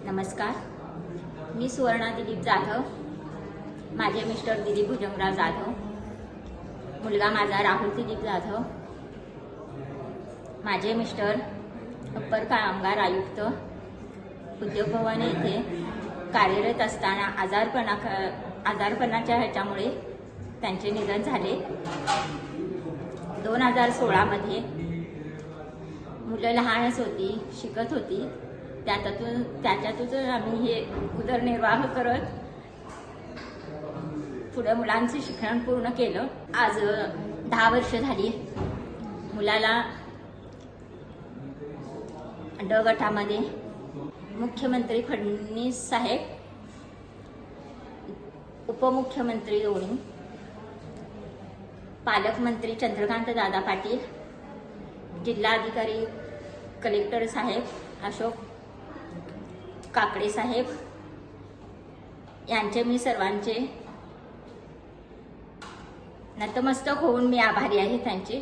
नमस्कार, मी सुवर्णा दिलीप जाधव, माझे मिस्टर दिलीप भुजंगराव जाधव, मुलगा माझा राहुल दिलीप जाधव, माझे मिस्टर अप्पर कामगार आयुक्त उद्योग भवन येथे कार्यरत असताना आजारपणाच्या ह्याच्यामुळे त्यांचे निधन झाले। 2016 मध्ये मुलं लहानच होती, शिकत होती, त्याच्यातून आम्ही हे उदरनिर्वाह करत पुढे मुलांचे शिक्षण पूर्ण केलं। आज 10 वर्ष झाली। मुलाला ड गटामध्ये मुख्यमंत्री फडणवीस साहेब, उपमुख्यमंत्री दोन्ही, पालकमंत्री चंद्रकांत दादा पाटील, जिल्हाधिकारी कलेक्टर साहेब अशोक काकडे साहेब यांचे मी सर्वांचे नतमस्तक होऊन मी आभारी आहे त्यांचे।